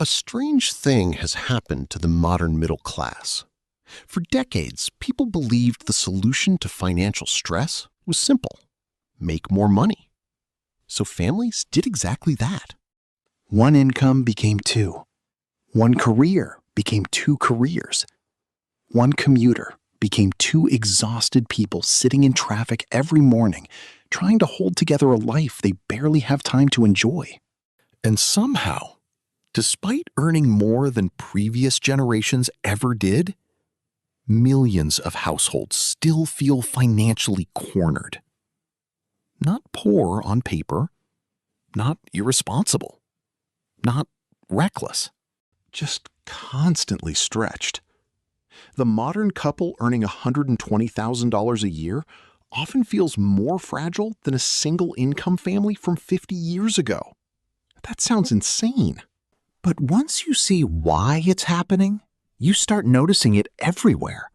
A strange thing has happened to the modern middle class. For decades, people believed the solution to financial stress was simple: make more money. So families did exactly that. One income became two. One career became two careers. One commuter became two exhausted people sitting in traffic every morning, trying to hold together a life they barely have time to enjoy. And somehow, despite earning more than previous generations ever did, millions of households still feel financially cornered. Not poor on paper, not irresponsible, not reckless, just constantly stretched. The modern couple earning $120,000 a year often feels more fragile than a single-income family from 50 years ago. That sounds insane. But once you see why it's happening, you start noticing it everywhere.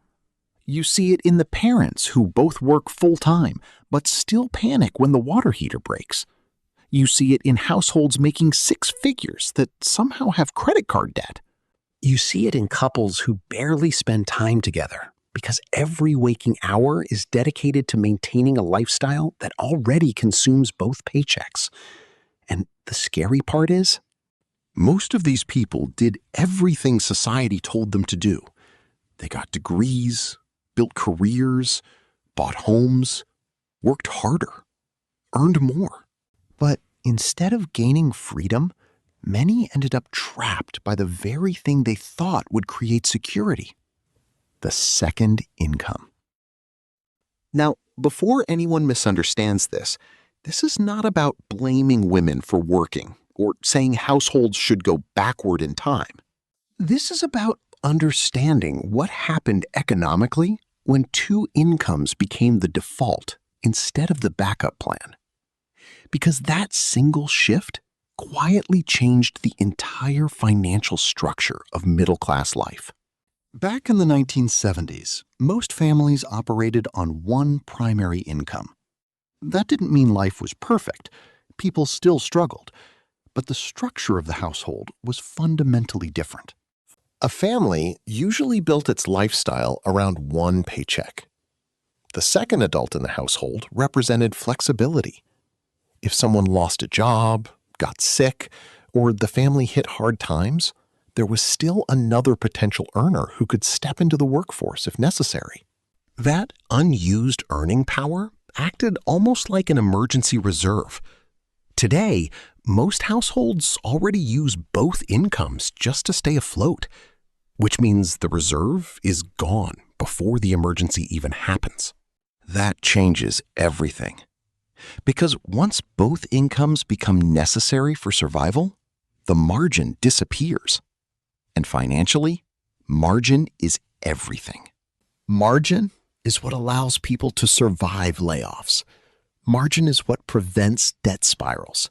You see it in the parents who both work full-time but still panic when the water heater breaks. You see it in households making six figures that somehow have credit card debt. You see it in couples who barely spend time together because every waking hour is dedicated to maintaining a lifestyle that already consumes both paychecks. And the scary part is, most of these people did everything society told them to do. They got degrees, built careers, bought homes, worked harder, earned more. But instead of gaining freedom, many ended up trapped by the very thing they thought would create security: the second income. Now, before anyone misunderstands this is not about blaming women for working or saying households should go backward in time. This is about understanding what happened economically when two incomes became the default instead of the backup plan. Because that single shift quietly changed the entire financial structure of middle-class life. Back in the 1970s, most families operated on one primary income. That didn't mean life was perfect. People still struggled. But the structure of the household was fundamentally different. A family usually built its lifestyle around one paycheck. The second adult in the household represented flexibility. If someone lost a job, got sick, or the family hit hard times, there was still another potential earner who could step into the workforce if necessary. That unused earning power acted almost like an emergency reserve. Today, most households already use both incomes just to stay afloat, which means the reserve is gone before the emergency even happens. That changes everything. Because once both incomes become necessary for survival, the margin disappears. And financially, margin is everything. Margin is what allows people to survive layoffs. Margin is what prevents debt spirals.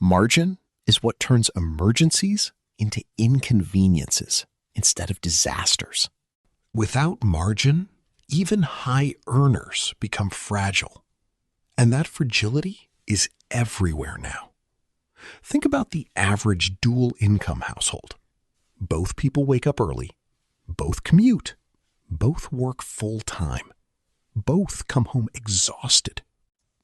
Margin is what turns emergencies into inconveniences instead of disasters. Without margin, even high earners become fragile. And that fragility is everywhere now. Think about the average dual income household. Both people wake up early, both commute, both work full time, both come home exhausted.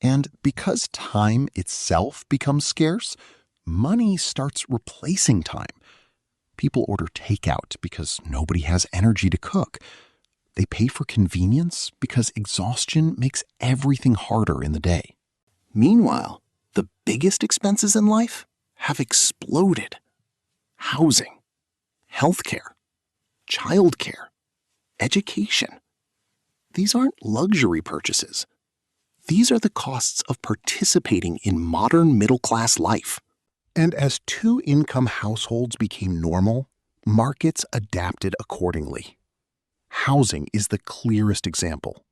And because time itself becomes scarce, money starts replacing time. People order takeout because nobody has energy to cook. They pay for convenience because exhaustion makes everything harder in the day. Meanwhile, the biggest expenses in life have exploded. Housing, healthcare, childcare, education. These aren't luxury purchases. These are the costs of participating in modern middle-class life. And as two-income households became normal, markets adapted accordingly. Housing is the clearest example.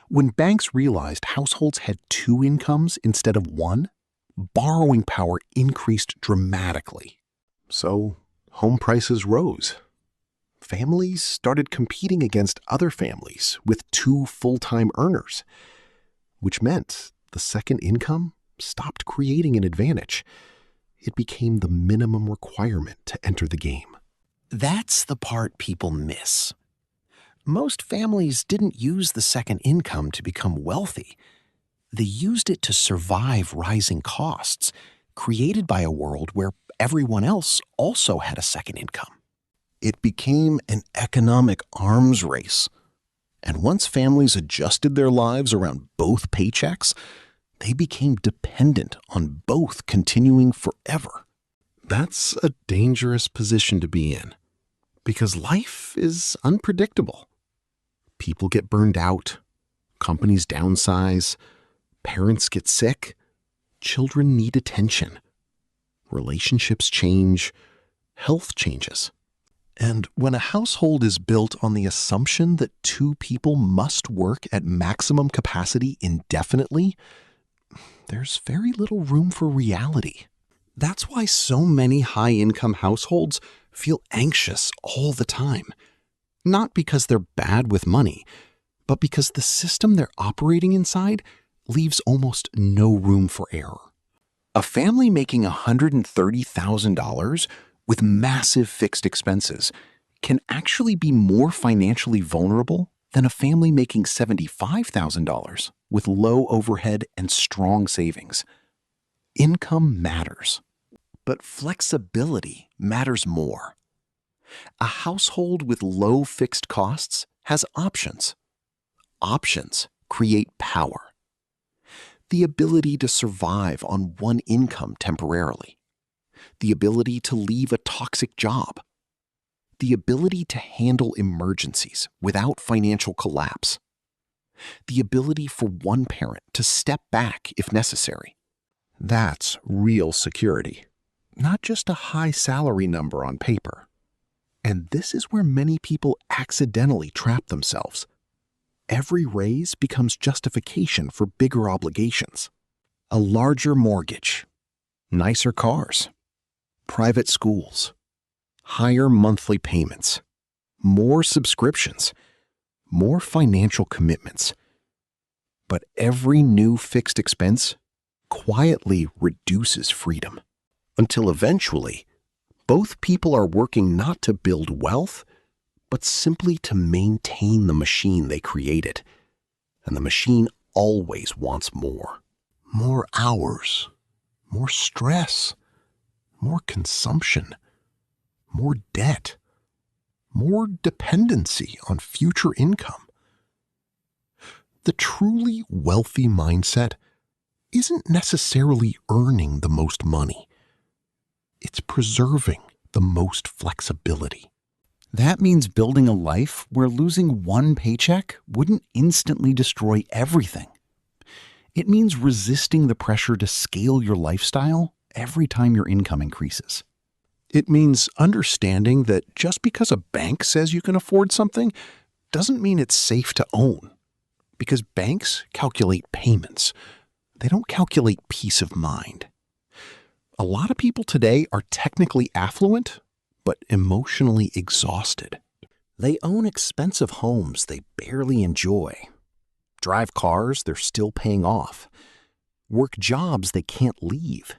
When banks realized households had two incomes instead of one, borrowing power increased dramatically. So home prices rose. Families started competing against other families with two full-time earners, which meant the second income stopped creating an advantage. It became the minimum requirement to enter the game. That's the part people miss. Most families didn't use the second income to become wealthy. They used it to survive rising costs created by a world where everyone else also had a second income. It became an economic arms race. And once families adjusted their lives around both paychecks, they became dependent on both continuing forever. That's a dangerous position to be in, because life is unpredictable. People get burned out, companies downsize, parents get sick, children need attention, relationships change, health changes. And when a household is built on the assumption that two people must work at maximum capacity indefinitely, there's very little room for reality. That's why so many high-income households feel anxious all the time. Not because they're bad with money, but because the system they're operating inside leaves almost no room for error. A family making $130,000 with massive fixed expenses can actually be more financially vulnerable than a family making $75,000 with low overhead and strong savings. Income matters, but flexibility matters more. A household with low fixed costs has options. Options create power. The ability to survive on one income temporarily. The ability to leave a toxic job. The ability to handle emergencies without financial collapse. The ability for one parent to step back if necessary. That's real security, not just a high salary number on paper. And this is where many people accidentally trap themselves. Every raise becomes justification for bigger obligations. A larger mortgage, nicer cars, private schools, higher monthly payments, more subscriptions, more financial commitments. But every new fixed expense quietly reduces freedom, until eventually, both people are working not to build wealth, but simply to maintain the machine they created. And the machine always wants more. More hours, more stress, more consumption, more debt, more dependency on future income. The truly wealthy mindset isn't necessarily earning the most money. It's preserving the most flexibility. That means building a life where losing one paycheck wouldn't instantly destroy everything. It means resisting the pressure to scale your lifestyle every time your income increases. It means understanding that just because a bank says you can afford something doesn't mean it's safe to own. Because banks calculate payments. They don't calculate peace of mind. A lot of people today are technically affluent, but emotionally exhausted. They own expensive homes they barely enjoy, drive cars they're still paying off, work jobs they can't leave,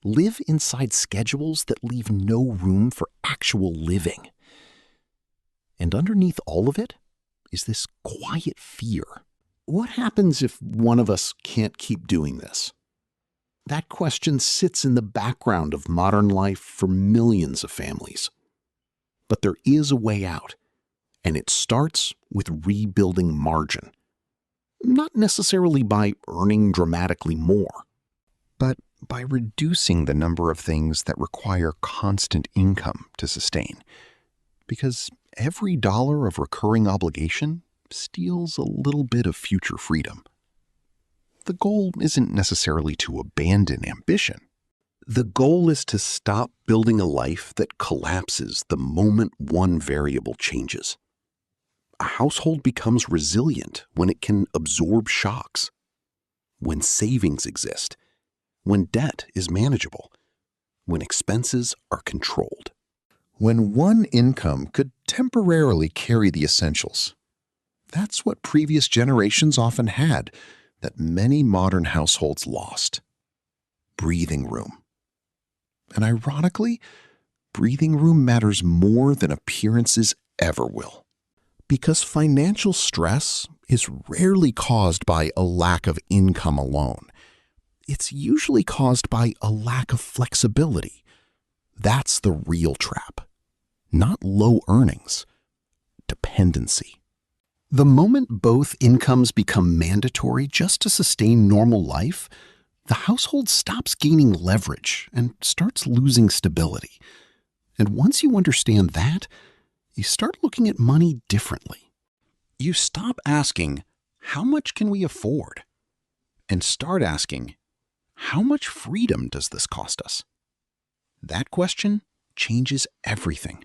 live inside schedules that leave no room for actual living. And underneath all of it is this quiet fear. What happens if one of us can't keep doing this? That question sits in the background of modern life for millions of families. But there is a way out, and it starts with rebuilding margin. Not necessarily by earning dramatically more, but by reducing the number of things that require constant income to sustain. Because every dollar of recurring obligation steals a little bit of future freedom. The goal isn't necessarily to abandon ambition. The goal is to stop building a life that collapses the moment one variable changes. A household becomes resilient when it can absorb shocks, when savings exist, when debt is manageable, when expenses are controlled. When one income could temporarily carry the essentials. That's what previous generations often had, that many modern households lost. Breathing room, And ironically, breathing room matters more than appearances ever will. Because financial stress is rarely caused by a lack of income alone. It's usually caused by a lack of flexibility. That's the real trap. Not low earnings, dependency. The moment both incomes become mandatory just to sustain normal life, the household stops gaining leverage and starts losing stability. And once you understand that, you start looking at money differently. You stop asking, how much can we afford? And start asking, how much freedom does this cost us? That question changes everything.